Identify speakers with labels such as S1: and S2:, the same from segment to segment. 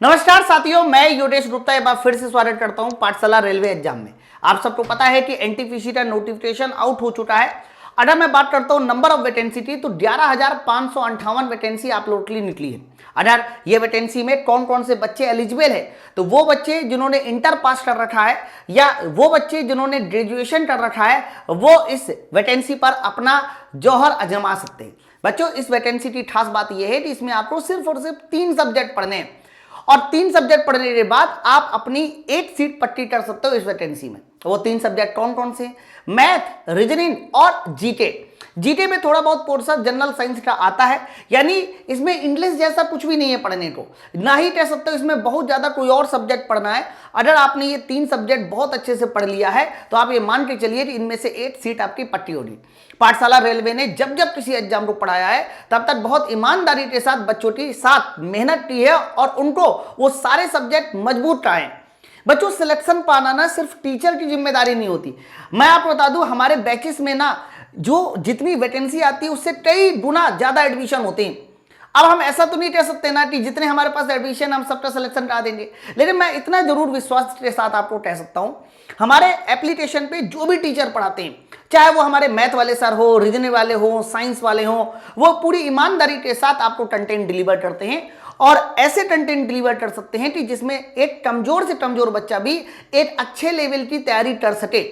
S1: नमस्कार साथियों, मैं योगेश गुप्ता एक बार फिर से स्वागत करता हूं पाठशाला रेलवे एग्जाम में। आप सबको पता है कि एनटीपीसी का नोटिफिकेशन आउट हो चुका है। अगर मैं बात करता हूं नंबर ऑफ वैकेंसी की, तो 11,558 वैकेंसी आप लोगों के लिए निकली है। अगर ये वैकेंसी में कौन कौन से बच्चे एलिजिबल है, तो वो बच्चे जिन्होंने इंटर पास कर रखा है या वो बच्चे जिन्होंने ग्रेजुएशन कर रखा है, वो इस वैकेंसी पर अपना जौहर आजमा सकते हैं। बच्चों, इस वैकेंसी की खास बात यह है कि इसमें आपको सिर्फ और सिर्फ 3 सब्जेक्ट पढ़ने हैं और 3 सब्जेक्ट पढ़ने के बाद आप अपनी एक सीट पक्की कर सकते हो इस वैकेंसी में। वो 3 सब्जेक्ट कौन कौन से? मैथ, रीजनिंग और जीके। जीके में थोड़ा बहुत पोर्शन जनरल साइंस का आता है, यानी इसमें इंग्लिश जैसा कुछ भी नहीं है पढ़ने को, ना ही कह सकते हो इसमें बहुत ज्यादा कोई और सब्जेक्ट पढ़ना है। अगर आपने ये 3 सब्जेक्ट बहुत अच्छे से पढ़ लिया है तो आप ये मान के चलिए कि इनमें से एक सीट आपकी पट्टी होगी। पाठशाला रेलवे ने जब जब किसी एग्जाम को पढ़ाया है तब तक बहुत ईमानदारी के साथ बच्चों की साथ मेहनत की है और उनको वो सारे सब्जेक्ट मजबूत कराए। बच्चों, सिलेक्शन पाना ना सिर्फ टीचर की जिम्मेदारी नहीं होती। मैं आपको बता दूं, हमारे बैचेस में ना जो जितनी वैकेंसी आती है उससे कई गुना ज्यादा एडमिशन होते हैं। अब हम ऐसा तो नहीं कह सकते ना कि जितने हमारे पास एडमिशन हम सबका सिलेक्शन करा देंगे, लेकिन मैं इतना जरूर विश्वास के साथ आपको कह सकता हूं, हमारे एप्लीकेशन पे जो भी टीचर पढ़ाते हैं, चाहे वो हमारे मैथ वाले सर हो, रीजनिंग वाले हो, साइंस वाले हो, वो पूरी ईमानदारी के साथ आपको कंटेंट डिलीवर करते हैं और ऐसे कंटेंट डिलीवर कर सकते हैं कि जिसमें एक कमजोर से कमजोर बच्चा भी एक अच्छे लेवल की तैयारी कर सके।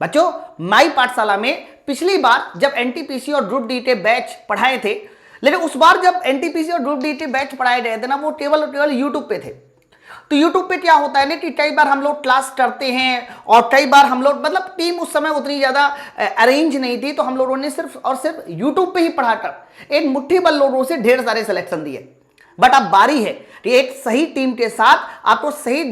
S1: बच्चों, माई पाठशाला में पिछली बार जब एनटीपीसी और ग्रुप डी के बैच पढ़ाए थे, लेकिन उस बार जब एनटीपीसी और ग्रुप डी के बैच पढ़ाए गए थे ना, वो केवल यूट्यूब पे थे। तो यूट्यूब पे क्या होता है ना कि कई बार हम लोग क्लास करते हैं और कई बार हम लोग मतलब टीम उस समय उतनी ज्यादा अरेंज नहीं थी, तो हम लोगों ने सिर्फ और सिर्फ यूट्यूब पे ही पढ़ाकर एक मुट्ठी भर लोगों से ढेर सारे सिलेक्शन दिए। बट अब बारी है कि एक सही टीम के साथ आपको सही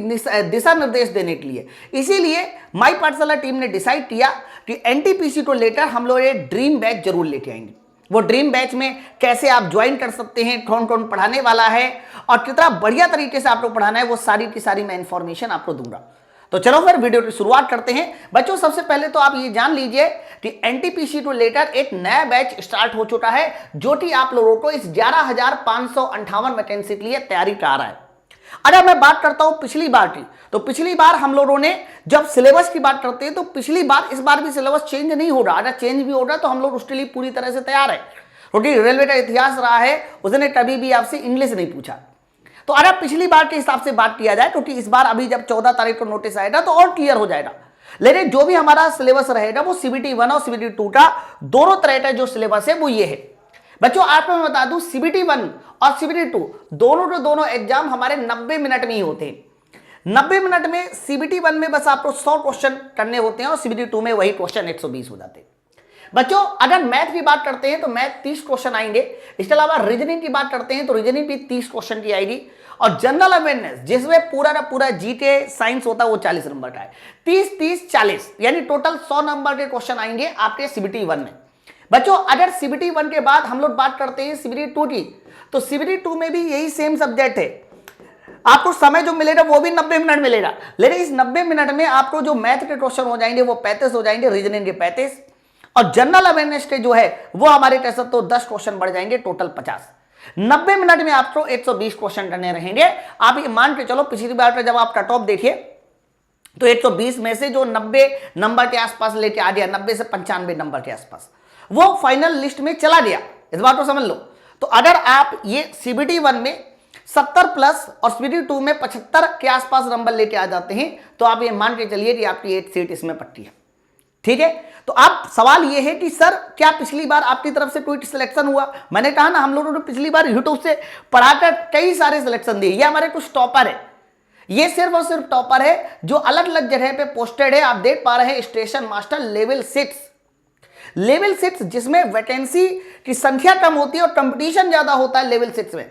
S1: दिशा निर्देश देने के लिए, इसीलिए माई पाठशाला टीम ने डिसाइड किया कि एनटीपीसी को लेकर हम लोग एक ड्रीम बैच जरूर लेके आएंगे। वो ड्रीम बैच में कैसे आप ज्वाइन कर सकते हैं, कौन कौन पढ़ाने वाला है और कितना बढ़िया तरीके से आपको पढ़ाना है, वो सारी की सारी मैं इंफॉर्मेशन आपको दूंगा। तो चलो फिर वीडियो की शुरुआत करते हैं। बच्चों, सबसे पहले तो आप ये जान लीजिए कि एनटीपीसी को लेकर एक नया बैच स्टार्ट हो चुका है, जो कि आप लोगों को इस 11,558 वैकेंसी के लिए तैयारी करा रहा है। अगर मैं बात करता हूं पिछली बार की, तो पिछली बार हम लोगों ने जब सिलेबस की बात करते हैं तो पिछली बार इस बार भी सिलेबस चेंज नहीं हो रहा। अगर चेंज भी हो रहा तो हम लोग उसके लिए पूरी तरह से तैयार है, क्योंकि रेलवे का इतिहास रहा है उसने कभी भी आपसे इंग्लिश नहीं पूछा। तो अगर पिछली बार के हिसाब से बात किया जाए, क्योंकि इस बार अभी जब 14 तारीख को नोटिस आएगा तो और क्लियर हो जाएगा, लेकिन जो भी हमारा सिलेबस रहेगा वो CBT 1 और CBT 2 का दोनों तरह का जो सिलेबस है वो ये है। बच्चों, आपको मैं बता दूं, CBT 1 और CBT 2 दोनों के दोनों एग्जाम हमारे 90 मिनट में ही होते हैं। 90 मिनट में CBT 1 में बस आपको 100 क्वेश्चन करने होते हैं और CBT 2 में वही क्वेश्चन 120 हो जाते हैं। बच्चों, अगर मैथ की बात करते हैं तो मैथ 30 क्वेश्चन आएंगे। इसके अलावा रीजनिंग की बात करते हैं तो रीजनिंग भी 30 क्वेश्चन की आएगी और जनरल अवेयरनेस जिसमें पूरा का पूरा जीके साइंस होता है वो 40 नंबर का है। 30-30-40 यानी टोटल 100 नंबर के क्वेश्चन आएंगे आपके CBT 1 में। बच्चों, अगर CBT 1 के बाद हम लोग बात करते हैं CBT 2 की, तो CBT 2 में भी यही सेम सब्जेक्ट है। आपको समय जो मिलेगा वो भी 90 मिनट मिलेगा, लेकिन इस 90 मिनट में आपको जो मैथ के क्वेश्चन हो जाएंगे वो 35 हो जाएंगे, रीजनिंग के 35 और जनरल अवेयरनेस के जो है वो हमारे कह सकते हो 10 क्वेश्चन बढ़ जाएंगे, टोटल 50। 90 मिनट में आपको 120 क्वेश्चन करने रहेंगे। आप ये मान के चलो, पिछली बार जब आप कट ऑफ देखिए तो 120 में से जो 90 नंबर के आसपास लेके आ गया, 90 से 95 नंबर के आसपास, वो फाइनल लिस्ट में चला गया। इस बात को समझ लो। तो अगर आप ये CBT 1 में 70 प्लस और CBT 2 में 75 के आसपास नंबर लेके आ जाते हैं, तो आप ये मान के चलिए कि आपकी एक सीट इसमें पट्टी है। ठीक है, तो आप सवाल ये है कि सर क्या पिछली बार आपकी तरफ से कोई सिलेक्शन हुआ? मैंने कहा ना, हम लोगों ने पिछली बार यूट्यूब से पढ़ाकर कई सारे सिलेक्शन दिए। ये हमारे कुछ टॉपर है, ये सिर्फ और सिर्फ टॉपर है जो अलग अलग जगह पे पोस्टेड है। आप देख पा रहे हैं स्टेशन मास्टर लेवल 6 जिसमें वैकेंसी की संख्या कम होती है और कंपटीशन ज्यादा होता है लेवल 6 में।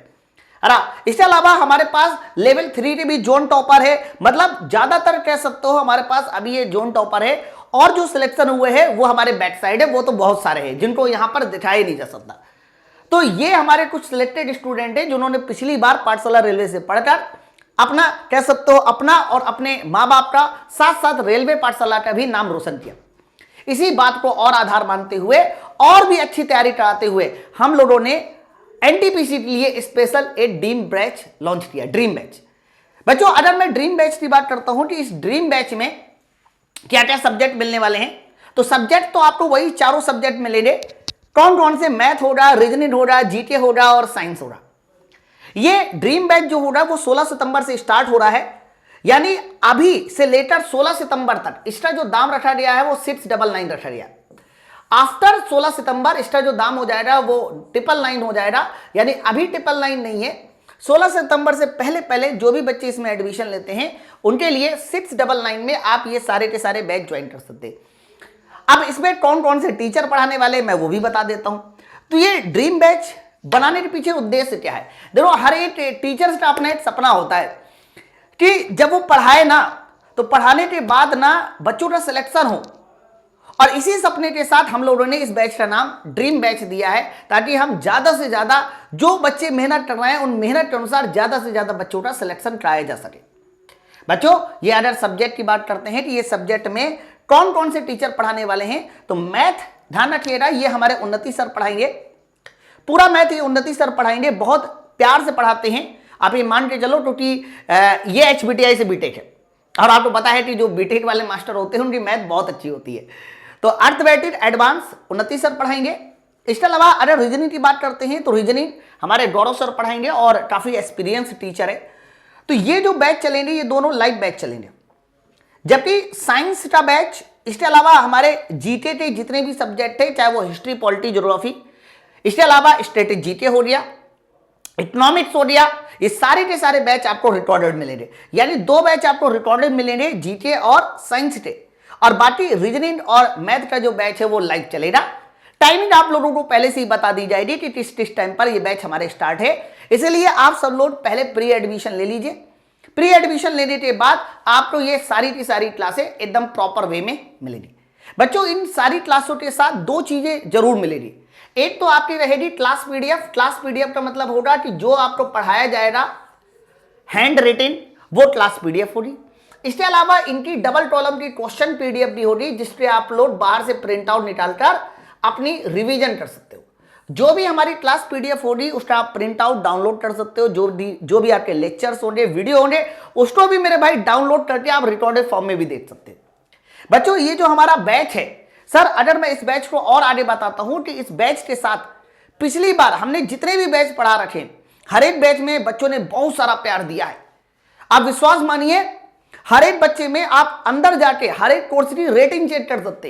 S1: इसके अलावा हमारे पास लेवल 3 के भी जोन टॉपर है, मतलब ज्यादातर कह सकते हो हमारे पास अभी ये जोन टॉपर है। और जो सिलेक्शन हुए हैं वो हमारे बैक साइड है, वो तो बहुत सारे हैं जिनको यहां पर दिखाया नहीं जा सकता। तो ये हमारे कुछ सिलेक्टेड स्टूडेंट हैं जिन्होंने पिछली बार पाठशाला रेलवे से पढ़कर अपना कह सकते हो अपना और अपने माँ बाप का साथ साथ रेलवे पाठशाला का भी नाम रोशन किया। इसी बात को और आधार मानते हुए और भी अच्छी तैयारी कराते हुए हम लोगों ने एनटीपीसी के लिए स्पेशल एक ड्रीम बैच लॉन्च किया, ड्रीम बैच। बच्चों अगर मैं ड्रीम बैच की बात करता हूं कि इस ड्रीम बैच में क्या क्या सब्जेक्ट मिलने वाले हैं, तो सब्जेक्ट तो आपको वही चारों सब्जेक्ट मिलेंगे। कौन कौन से? मैथ हो रहा, रीजनिंग हो रहा, जीके हो रहा और साइंस हो रहा। ये ड्रीम बैच जो हो रहा है वो 16 सितंबर से स्टार्ट हो रहा है, यानी अभी से लेकर 16 सितंबर तक इसका जो दाम रखा गया है वो 699 रखा गया। आफ्टर 16 सितंबर इसका जो दाम हो जाएगा वो 999 हो जाएगा, यानी अभी 999 नहीं है। 16 सितंबर से पहले पहले जो भी बच्चे इसमें एडमिशन लेते हैं उनके लिए 699 में आप ये सारे के सारे बैच ज्वाइन कर सकते हैं। अब इसमें कौन कौन से टीचर पढ़ाने वाले मैं वो भी बता देता हूं। तो ये ड्रीम बैच बनाने के पीछे उद्देश्य क्या है? देखो हर एक टीचर्स का अपना एक सपना होता है कि जब वो पढ़ाए ना तो पढ़ाने के बाद ना बच्चों का सिलेक्शन हो, और इसी सपने के साथ हम लोगों ने इस बैच का नाम ड्रीम बैच दिया है, ताकि हम ज्यादा से ज्यादा जो बच्चे मेहनत कर रहे हैं उन मेहनत के अनुसार ज्यादा से ज्यादा बच्चों का सिलेक्शन कराया जा सके। बच्चों ये अगर सब्जेक्ट की बात करते हैं कि ये सब्जेक्ट में कौन कौन से टीचर पढ़ाने वाले हैं, तो मैथ ध्यान रखिएगा ये हमारे उन्नति सर पढ़ाएंगे, पूरा मैथ ये उन्नति सर पढ़ाएंगे, बहुत प्यार से पढ़ाते हैं। आप ये मान के चलो क्योंकि ये HBTI से बीटेक है, और आपको पता है कि जो बीटेक वाले मास्टर होते हैं उनकी मैथ बहुत अच्छी होती है। तो अर्थमेटिक एडवांस उन्नति सर पढ़ाएंगे। इसके अलावा अगर रीजनिंग की बात करते हैं तो रीजनिंग हमारे गौरव सर पढ़ाएंगे, और काफी एक्सपीरियंस टीचर है। तो ये जो बैच चलेंगे ये दोनों लाइव बैच चलेंगे। जबकि साइंस का बैच, इसके अलावा हमारे जीके के जितने भी सब्जेक्ट थे, चाहे वो हिस्ट्री, पॉलिटी, ज्योग्राफी, इसके अलावा स्टैटिक जीके हो गया, इकोनॉमिक्स हो गया, ये सारे के सारे बैच आपको रिकॉर्डेड मिलेंगे। यानी 2 बैच आपको रिकॉर्डेड मिलेंगे, जीके और साइंस के, और बाकी रीजनिंग और मैथ का जो बैच है वो लाइव चलेगा। टाइमिंग आप लोगों को पहले से ही बता दी जाएगी कि किस टाइम पर ये बैच हमारे स्टार्ट है, इसलिए आप सब लोग पहले प्री एडमिशन ले लीजिए। प्री एडमिशन लेने के बाद आपको ये सारी की सारी क्लासें एकदम प्रॉपर वे में मिलेगी। बच्चों इन सारी क्लासों के साथ 2 चीजें जरूर मिलेगी। एक तो आपकी रहेगी क्लास पीडीएफ। क्लास पीडीएफ का मतलब होगा कि जो आपको पढ़ाया जाएगा हैंड रिटन वो क्लास पीडीएफ होगी। इसके अलावा इनकी डबल कॉलम की क्वेश्चन पीडीएफ भी होगी, जिसपे आप लोग बाहर से प्रिंट आउट निकालकर अपनी रिवीजन कर सकते हो। जो भी हमारी क्लास पीडीएफ होगी उसका आप प्रिंट आउट डाउनलोड कर सकते हो। जो भी आपके लेक्चर्स होंगे, वीडियो होंगे, उसको भी मेरे भाई डाउनलोड करके आप रिकॉर्डेड फॉर्म में भी देख सकते हो। बच्चों ये जो हमारा बैच है सर, अगर मैं इस बैच को और आगे बताता हूं कि इस बैच के साथ पिछली बार हमने जितने भी बैच पढ़ा रखे, हर एक बैच में बच्चों ने बहुत सारा प्यार दिया है। आप विश्वास मानिए, हर एक बच्चे में आप अंदर जाके हर एक कोर्स की रेटिंग चेक कर सकते।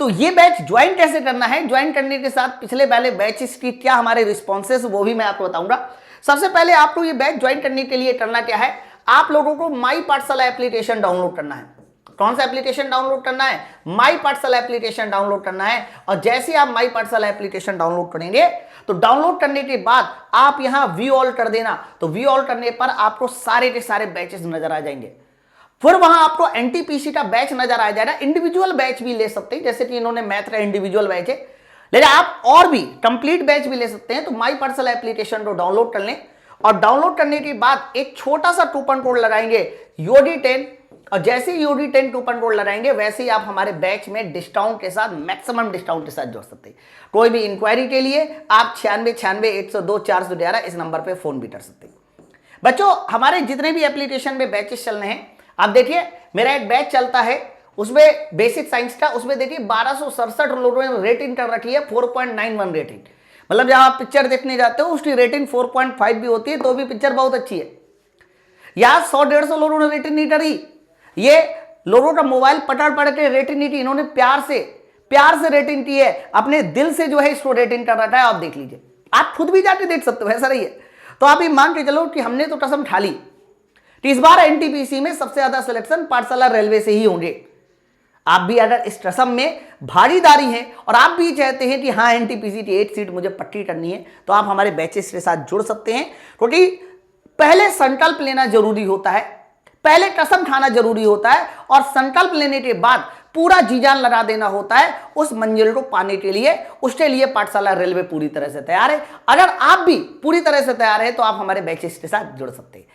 S1: तो ये बैच ज्वाइन कैसे करना है, ज्वाइन करने के साथ पिछले वाले बैचेस की क्या हमारे रिस्पॉन्सेस वो भी मैं आपको बताऊंगा। सबसे पहले आपको ये बैच ज्वाइन करने के लिए करना क्या है, आप लोगों को माई पाठशाला एप्लीकेशन डाउनलोड करना है। कौन सा एप्लीकेशन डाउनलोड करना है? माई पाठशाला एप्लीकेशन डाउनलोड करना है। और जैसे आप माई पाठशाला एप्लीकेशन डाउनलोड करेंगे तो डाउनलोड करने के बाद आप यहां व्यू ऑल कर देना। तो व्यू ऑल करने पर आपको सारे के सारे बैचेस नजर आ जाएंगे। फिर वहां आपको एनटीपीसी का बैच नजर आ जाएगा। इंडिविजुअल बैच भी ले सकते हैं, जैसे कि इन्होंने मैथ का इंडिविजुअल बैच है, लेकिन आप और भी कंप्लीट बैच भी ले सकते हैं। तो माई पाठशाला एप्लीकेशन को डाउनलोड कर लें, और डाउनलोड करने के बाद एक छोटा सा कूपन कोड लगाएंगे UD10, और जैसे ही UD10 कूपन कोड लगाएंगे वैसे ही आप हमारे बैच में डिस्काउंट के साथ, मैक्सिमम डिस्काउंट के साथ जुड़ सकते हैं। कोई भी इंक्वायरी के लिए आप 9696 102 411 इस नंबर पे फोन भी कर सकते हैं। बच्चों हमारे जितने भी एप्लीकेशन में बैचेस चल रहे हैं, आप देखिए मेरा एक बैच चलता है उसमें बेसिक साइंस का, उसमें देखिए 1267 लोगों ने रेटिंग कर रखी है, 4.91 रेटिंग। मतलब जहां आप पिक्चर देखने जाते हो उसकी रेटिंग 4.5 भी होती है, तो भी पिक्चर बहुत अच्छी है। यार 100-150 लोगों ने रेटिंग नहीं करी, ये लोगों का मोबाइल पकड़ के रेटिंग नहीं की, इन्होंने प्यार से रेटिंग की है, अपने दिल से जो है इसको रेटिंग कर रखा है। आप देख लीजिए, आप खुद भी जाके देख सकते हो, ऐसा नहीं है। तो आप ये मान के चलो कि हमने तो कसम खा ली कि इस बार एनटीपीसी में सबसे ज्यादा सिलेक्शन पाठशाला रेलवे से ही होंगे। आप भी अगर इस कसम में भागीदारी है और आप भी चाहते हैं कि हाँ एनटीपीसी की 8 सीट मुझे पक्की करनी है, तो आप हमारे बैचेस के साथ जुड़ सकते हैं। क्योंकि पहले संकल्प लेना जरूरी होता है, पहले कसम खाना जरूरी होता है, और संकल्प लेने के बाद पूरा जी जान लगा देना होता है उस मंजिल को पाने के लिए। उसके लिए पाठशाला रेलवे पूरी तरह से तैयार है। अगर आप भी पूरी तरह से तैयार है तो आप हमारे बैचेस के साथ जुड़ सकते हैं।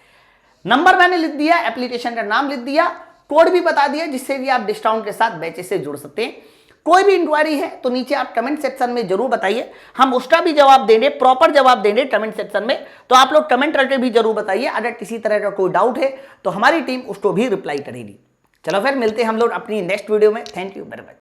S1: नंबर मैंने लिख दिया, एप्लीकेशन का नाम लिख दिया, कोड भी बता दिया, जिससे भी आप डिस्काउंट के साथ बैचेस से जुड़ सकते हैं। कोई भी इंक्वायरी है तो नीचे आप कमेंट सेक्शन में जरूर बताइए, हम उसका भी जवाब देंगे, प्रॉपर जवाब देंगे कमेंट सेक्शन में। तो आप लोग कमेंट करके भी जरूर बताइए, अगर किसी तरह का कोई डाउट है तो हमारी टीम उसको भी रिप्लाई करेगी। चलो फिर मिलते हैं हम लोग अपनी नेक्स्ट वीडियो में। Thank you very much.